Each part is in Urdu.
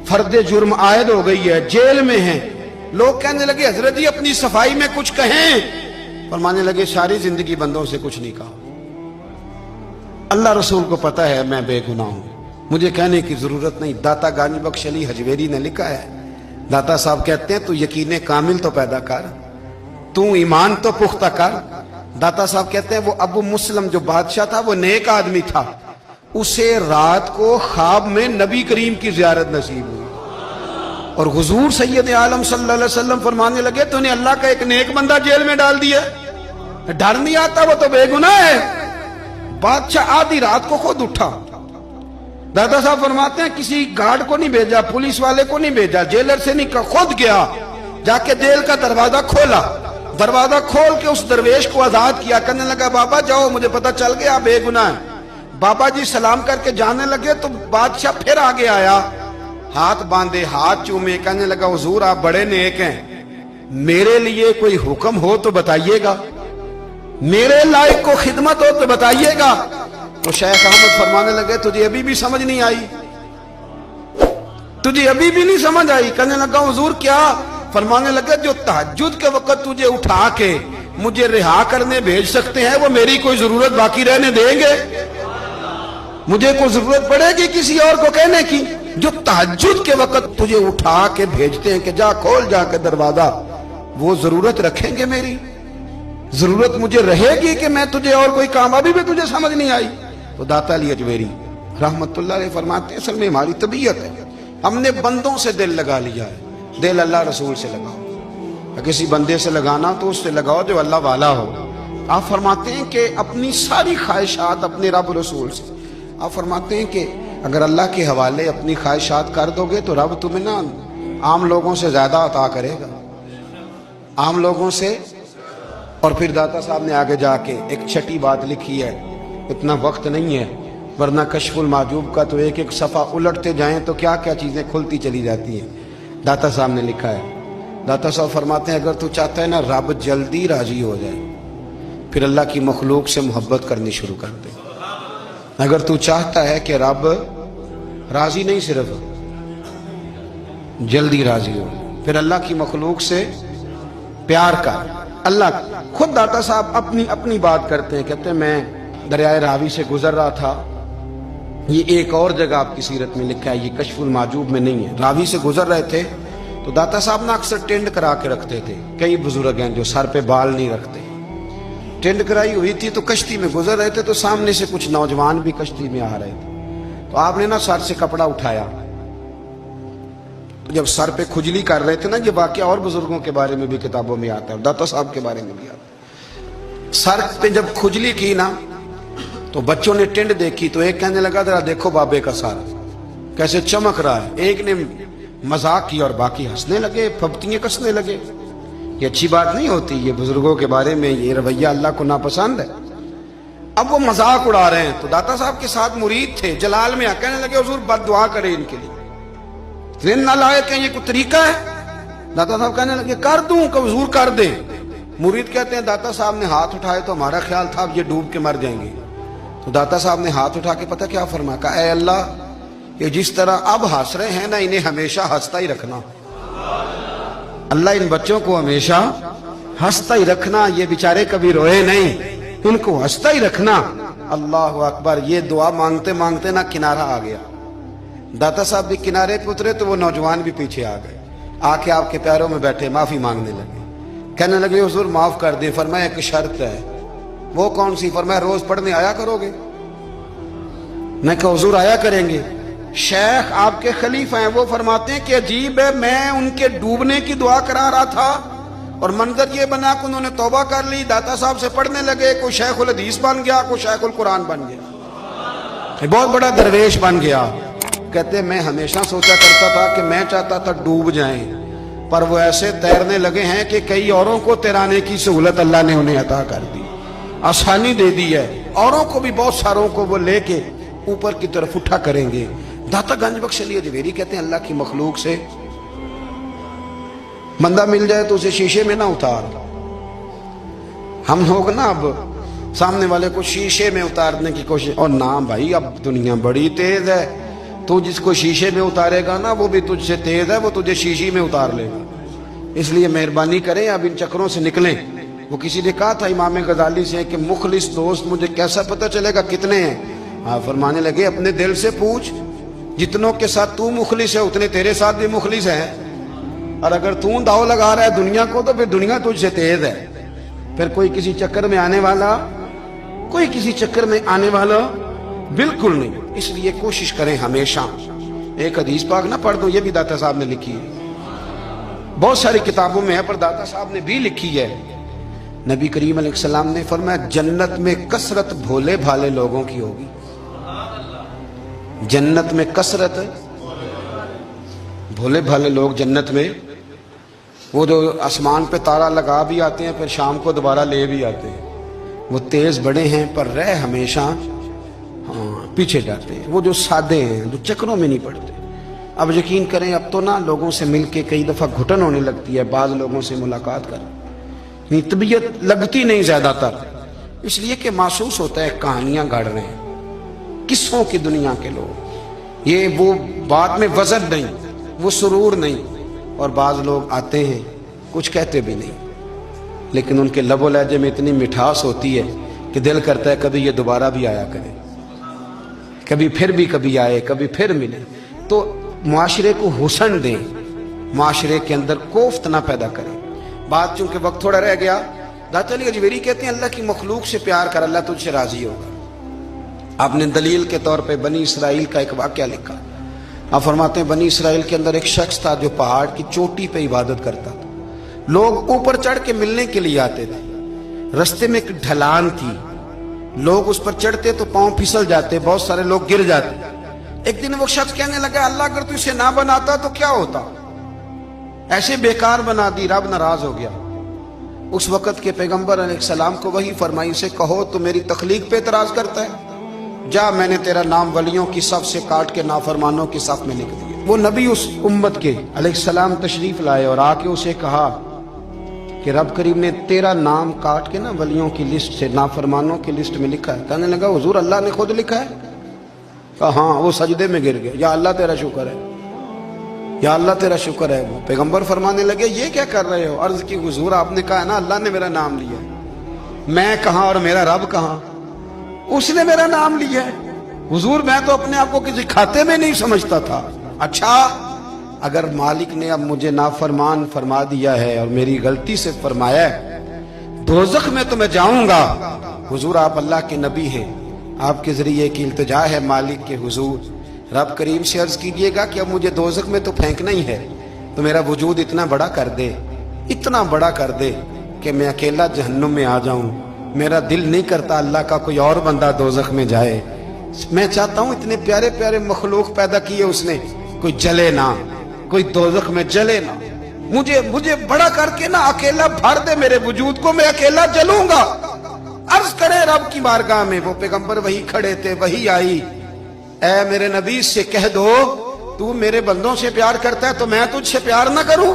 فرد جرم عائد ہو گئی ہے، جیل میں ہیں. لوگ کہنے لگے حضرت جی اپنی صفائی میں کچھ کہیں. فرمانے لگے ساری زندگی بندوں سے کچھ نہیں کہا. اللہ رسول کو پتا ہے میں بے گناہ ہوں، مجھے کہنے کی ضرورت نہیں. داتا گانی بخش علی حجویری نے لکھا ہے، داتا صاحب کہتے ہیں تو یقین کامل تو پیدا کر، تو ایمان تو پختہ کر. داتا صاحب کہتے ہیں وہ ابو مسلم جو بادشاہ تھا وہ نیک آدمی تھا، اسے رات کو خواب میں نبی کریم کی زیارت نصیب ہوئی اور حضور سید عالم صلی اللہ علیہ وسلم فرمانے لگے تو نے اللہ کا ایک نیک بندہ جیل میں ڈال دیا. ڈر نہیں آتا، وہ تو بے گناہ ہے. بادشاہ آدھی رات کو خود اٹھا. دادا صاحب فرماتے ہیں کسی گارڈ کو نہیں بھیجا، پولیس والے کو نہیں بھیجا، جیلر سے نہیں کہا، خود گیا، جا کے جیل کا دروازہ کھولا. دروازہ کھول کے اس درویش کو آزاد کیا. کہنے لگا بابا جاؤ، مجھے پتا چل گیا آپ بے گناہ ہیں. بابا جی سلام کر کے جانے لگے تو بادشاہ پھر آگے آیا، ہاتھ باندھے، ہاتھ چومے. کہنے لگا حضور آپ بڑے نیک ہیں، میرے لیے کوئی حکم ہو تو بتائیے گا، میرے لائق کو خدمت ہو تو بتائیے گا. تو شیخ احمد فرمانے لگے تجھے ابھی بھی سمجھ نہیں آئی، تجھے ابھی بھی نہیں سمجھ آئی. کہنے لگا حضور کیا؟ فرمانے لگے جو تہجد کے وقت تجھے اٹھا کے مجھے رہا کرنے بھیج سکتے ہیں وہ میری کوئی ضرورت باقی رہنے دیں گے؟ مجھے کوئی ضرورت پڑے گی کسی اور کو کہنے کی؟ جو تہجد کے وقت تجھے اٹھا کے بھیجتے ہیں کہ جا کھول جا کے دروازہ، وہ ضرورت رکھیں گے؟ میری ضرورت مجھے رہے گی کہ میں تجھے اور کوئی کام؟ ابھی بھی تجھے سمجھ نہیں آئی. تو داتا علی حجویری رحمت اللہ علیہ فرماتے ہیں اصل میں ہماری طبیعت ہے، ہم نے بندوں سے دل لگا لیا ہے. دل اللہ رسول سے لگاؤ، کسی بندے سے لگانا تو اس سے لگاؤ جو اللہ والا ہو. آپ فرماتے ہیں کہ اپنی ساری خواہشات اپنے رب رسول سے، آپ فرماتے ہیں کہ اگر اللہ کے حوالے اپنی خواہشات کر دو گے تو رب تمہیں نا عام لوگوں سے زیادہ عطا کرے گا، عام لوگوں سے. اور پھر داتا صاحب نے آگے جا کے ایک چھٹی بات لکھی ہے، اتنا وقت نہیں ہے ورنہ کشف المحجوب کا تو ایک ایک صفحہ الٹتے جائیں تو کیا کیا چیزیں کھلتی چلی جاتی ہیں. داتا صاحب نے لکھا ہے، داتا صاحب فرماتے ہیں اگر تو چاہتا ہے نا رب جلدی راضی ہو جائے پھر اللہ کی مخلوق سے محبت کرنی شروع کر دے. اگر تو چاہتا ہے کہ رب راضی نہیں صرف جلدی راضی ہو پھر اللہ کی مخلوق سے پیار کر. اللہ خود داتا صاحب اپنی بات کرتے ہیں، کہتے ہیں میں دریائے راوی سے گزر رہا تھا. یہ ایک اور جگہ آپ کی سیرت میں لکھا ہے، یہ کشف المحجوب میں نہیں ہے. راوی سے گزر رہے تھے تو داتا صاحب نے اکثر ٹینڈ کرا کے رکھتے تھے. کئی بزرگ ہیں جو سر پہ بال نہیں رکھتے، ٹینڈ کرائی ہوئی تھی تو کشتی میں گزر رہے تھے تو سامنے سے کچھ نوجوان بھی کشتی میں آ رہے تھے. تو آپ نے نا سر سے کپڑا اٹھایا، تو جب سر پہ کھجلی کر رہے تھے نا، یہ واقعہ اور بزرگوں کے بارے میں بھی کتابوں میں آتا ہے، داتا صاحب کے بارے میں بھی آتا ہے. سر پہ جب کھجلی کی نا تو بچوں نے ٹینڈ دیکھی تو ایک کہنے لگا ذرا دیکھو بابے کا سر کیسے چمک رہا ہے. ایک نے مذاق کیا اور باقی ہنسنے لگے، پھپتیاں کسنے لگے. یہ اچھی بات نہیں ہوتی، یہ بزرگوں کے بارے میں یہ رویہ اللہ کو ناپسند ہے. اب وہ مذاق اڑا رہے ہیں تو داتا صاحب کے ساتھ مرید تھے جلال میں کہنے لگے حضور بد دعا کرے ان کے لیے، ذہن نہ لائے کہ یہ کوئی طریقہ ہے. داتا صاحب کہنے لگے کر دوں کہ حضور کر دیں. مرید کہتے ہیں داتا صاحب نے ہاتھ اٹھائے تو ہمارا خیال تھا اب یہ ڈوب کے مر جائیں گے. تو داتا صاحب نے ہاتھ اٹھا کے پتہ کیا فرمایا، کہا اے اللہ یہ جس طرح اب ہنس رہے ہیں نا انہیں ہمیشہ ہنستا ہی رکھنا. اللہ ان بچوں کو ہمیشہ ہنستا ہی رکھنا، یہ بیچارے کبھی روئے نہیں، ان کو ہنستا ہی رکھنا. اللہ اکبر. یہ دعا مانگتے مانگتے نا کنارہ آ گیا. داتا صاحب بھی کنارے پہ اترے تو وہ نوجوان بھی پیچھے آ گئے، آ کے آپ کے پیروں میں بیٹھے معافی مانگنے لگے. کہنے لگے حضور معاف کر دیں. فرمایا ایک شرط ہے. وہ کون سی؟ فرمایا روز پڑھنے آیا کرو گے. میں کہا حضور آیا کریں گے. شیخ آپ کے خلیفہ ہیں، وہ فرماتے ہیں کہ عجیب ہے میں ان کے ڈوبنے کی دعا کرا رہا تھا اور منظر یہ بنا کہ انہوں نے توبہ کر لی، داتا صاحب سے پڑھنے لگے، کوئی شیخ الحدیث بن گیا، کوئی شیخ القرآن بن گیا، بہت بڑا درویش بن گیا. کہتے ہیں میں ہمیشہ سوچا کرتا تھا کہ میں چاہتا تھا ڈوب جائیں، پر وہ ایسے تیرنے لگے ہیں کہ کئی اوروں کو تیرانے کی سہولت اللہ نے انہیں عطا کر دی، آسانی دے دی ہے. اوروں کو بھی بہت ساروں کو وہ لے کے اوپر کی طرف اٹھا کریں گے. داتا گنج بخش علی حجویری کہتے ہیں اللہ کی مخلوق سے بندہ مل جائے تو اسے شیشے میں نہ اتار. ہم لوگ نا اب سامنے والے کو شیشے میں اتارنے کی کوشش، اور نہ بھائی اب دنیا بڑی تیز ہے، تو جس کو شیشے میں اتارے گا نا وہ بھی تجھ سے تیز ہے، وہ تجھے شیشی میں اتار لے گا۔ اس لیے مہربانی کریں اب ان چکروں سے نکلیں۔ وہ کسی نے کہا تھا امام غزالی سے کہ مخلص دوست مجھے کیسا پتہ چلے گا کتنے ہیں؟ آپ فرمانے لگے اپنے دل سے پوچھ، جتنوں کے ساتھ تو مخلص ہے اتنے تیرے ساتھ بھی مخلص ہیں، اور اگر تو داؤ لگا رہا ہے دنیا کو تو پھر دنیا تجھ سے تیز ہے۔ پھر کوئی کسی چکر میں آنے والا بالکل نہیں۔ اس لیے کوشش کریں ہمیشہ۔ ایک حدیث پاک نہ پڑھ دوں، یہ بھی داتا صاحب نے لکھی ہے، بہت ساری کتابوں میں ہے پر داتا صاحب نے بھی لکھی ہے۔ نبی کریم علیہ السلام نے فرمایا جنت میں کثرت بھولے بھالے لوگوں کی ہوگی۔ جنت میں کثرت بھولے بھالے لوگ جنت میں، وہ جو آسمان پہ تارا لگا بھی آتے ہیں پھر شام کو دوبارہ لے بھی آتے ہیں، وہ تیز بڑے ہیں پر رہ ہمیشہ پیچھے جاتے ہیں۔ وہ جو سادے ہیں، جو چکروں میں نہیں پڑتے۔ اب یقین کریں اب تو نا لوگوں سے مل کے کئی دفعہ گھٹن ہونے لگتی ہے، بعض لوگوں سے ملاقات کر طبیعت لگتی نہیں زیادہ تر، اس لیے کہ محسوس ہوتا ہے کہانیاں گاڑ رہے ہیں، قصوں کی دنیا کے لوگ، یہ وہ بات میں وزن نہیں، وہ سرور نہیں۔ اور بعض لوگ آتے ہیں کچھ کہتے بھی نہیں، لیکن ان کے لب و لہجے میں اتنی مٹھاس ہوتی ہے کہ دل کرتا ہے کبھی یہ دوبارہ بھی آیا کرے، کبھی آئے، کبھی پھر ملے۔ تو معاشرے کو حسن دیں، معاشرے کے اندر کوفت نہ پیدا کریں۔ بات چونکہ وقت تھوڑا رہ گیا، داتا علی اجمیری کہتے ہیں اللہ کی مخلوق سے پیار کر، اللہ تجھ سے راضی ہوگا۔ آپ نے دلیل کے طور پہ بنی اسرائیل کا ایک واقعہ لکھا۔ آپ فرماتے ہیں بنی اسرائیل کے اندر ایک شخص تھا جو پہاڑ کی چوٹی پہ عبادت کرتا تھا، لوگ اوپر چڑھ کے ملنے کے لیے آتے تھے، رستے میں ایک ڈھلان تھی، لوگ اس پر چڑھتے تو پاؤں پھسل جاتے، بہت سارے لوگ گر جاتے۔ ایک دن وہ شخص کہنے لگا اللہ اگر تو اسے نہ بناتا تو کیا ہوتا، ایسے بیکار بنا دی، رب ناراض ہو گیا۔ اس وقت کے پیغمبر علیہ السلام کو وہی فرمائی سے کہو تو میری تخلیق پہ اعتراض کرتا ہے، جا میں نے تیرا نام ولیوں کی صف سے کاٹ کے نافرمانوں کی صف میں لکھ دیا۔ وہ نبی اس امت کے علیہ السلام تشریف لائے اور آ کے اسے کہا کہ رب کریم نے تیرا نام کاٹ کے نا ولیوں کی لسٹ سے نافرمانوں کی لسٹ میں لکھا ہے۔ کہنے لگا حضور اللہ نے خود لکھا ہے؟ کہا ہاں۔ وہ سجدے میں گر گئے، یا اللہ تیرا شکر ہے، یا اللہ تیرا شکر ہے۔ وہ پیغمبر فرمانے لگے یہ کیا کر رہے ہو؟ عرض کی حضور آپ نے کہا ہے نا اللہ نے میرا نام لیا ہے، میں کہاں اور میرا رب کہاں؟ اس نے میرا نام لیا ہے حضور، میں تو اپنے آپ کو کسی کھاتے میں نہیں سمجھتا تھا۔ اچھا اگر مالک نے اب مجھے نافرمان فرما دیا ہے اور میری غلطی سے فرمایا ہے دوزخ میں تو میں جاؤں گا۔ حضور آپ اللہ کے نبی ہیں، آپ کے ذریعے کی التجا ہے مالک کے حضور، رب کریم سے عرض کیجئے گا کہ اب مجھے دوزخ میں تو پھینکنا ہی ہے، تو میرا وجود اتنا بڑا کر دے، اتنا بڑا کر دے کہ میں اکیلا جہنم میں آ جاؤں۔ میرا دل نہیں کرتا اللہ کا کوئی اور بندہ دوزخ میں جائے، میں چاہتا ہوں اتنے پیارے پیارے مخلوق پیدا کیے اس نے، کوئی جلے نہ، کوئی دوزخ میں جلے نہ، مجھے بڑا کر کے نا اکیلا بھر دے میرے وجود کو، میں اکیلا جلوں گا۔ عرض کرے رب کی بارگاہ میں، وہ پیغمبر وہی کھڑے تھے، وہی آئی، اے میرے نبی سے کہہ دو تو میرے بندوں سے پیار کرتا ہے تو میں تجھ سے پیار نہ کروں؟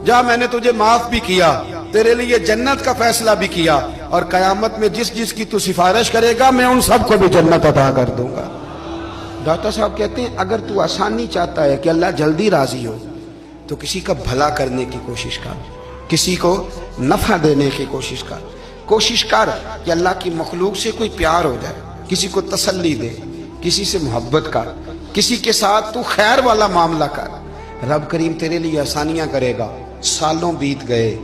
جا میں نے تجھے معاف بھی کیا، تیرے لیے جنت کا فیصلہ بھی کیا، اور قیامت میں جس کی تو سفارش کرے گا میں ان سب کو بھی جنت عطا کر دوں گا۔ داتا صاحب کہتے ہیں اگر تو آسانی چاہتا ہے کہ اللہ جلدی راضی ہو تو کسی کا بھلا کرنے کی کوشش کر، کسی کو نفع دینے کی کوشش کر کہ اللہ کی مخلوق سے کوئی پیار ہو جائے، کسی کو تسلی دے، کسی سے محبت کر، کسی کے ساتھ تو خیر والا معاملہ کر، رب کریم تیرے لیے آسانیاں کرے گا۔ سالوں بیت گئے،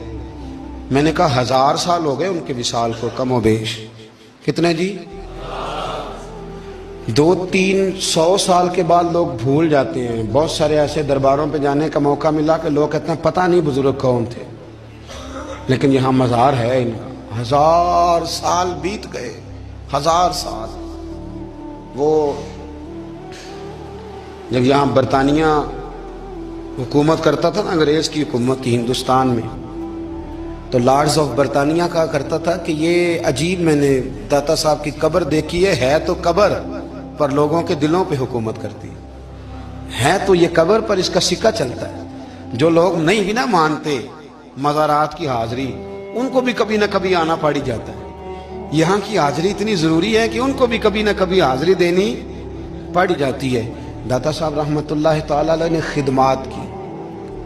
میں نے کہا 1000 سال ہو گئے ان کے وصال کو کم و بیش، کتنے جی؟ 200-300 سال کے بعد لوگ بھول جاتے ہیں۔ بہت سارے ایسے درباروں پہ جانے کا موقع ملا کہ لوگ کہتے ہیں پتہ نہیں بزرگ کون تھے، لیکن یہاں مزار ہے ان کا۔ 1000 سال بیت گئے، 1000 سال۔ وہ جب یہاں برطانیہ حکومت کرتا تھا نا، انگریز کی حکومت کی ہندوستان میں، تو لارڈز آف برطانیہ کہا کرتا تھا کہ یہ عجیب، میں نے داتا صاحب کی قبر دیکھی ہے تو قبر پر لوگوں کے دلوں پہ حکومت کرتی ہے تو یہ قبر پر اس کا سکہ چلتا ہے۔ جو لوگ نہیں بھی نہ مانتے مزارات کی حاضری، ان کو بھی کبھی نہ کبھی آنا پڑ ہی جاتا ہے۔ یہاں کی حاضری اتنی ضروری ہے کہ ان کو بھی کبھی نہ کبھی حاضری دینی پڑ جاتی ہے۔ داتا صاحب رحمۃ اللہ تعالی علیہ نے خدمات کی،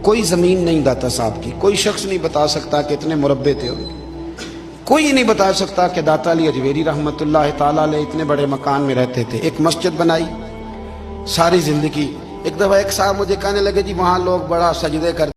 کوئی زمین نہیں داتا صاحب کی، کوئی شخص نہیں بتا سکتا کہ اتنے مربع تھے ان کے، کوئی نہیں بتا سکتا کہ داتا علی اجویری رحمۃ اللہ تعالی علیہ اتنے بڑے مکان میں رہتے تھے۔ ایک مسجد بنائی ساری زندگی۔ ایک دفعہ ایک صاحب مجھے کہنے لگے جی وہاں لوگ بڑا سجدے کرتے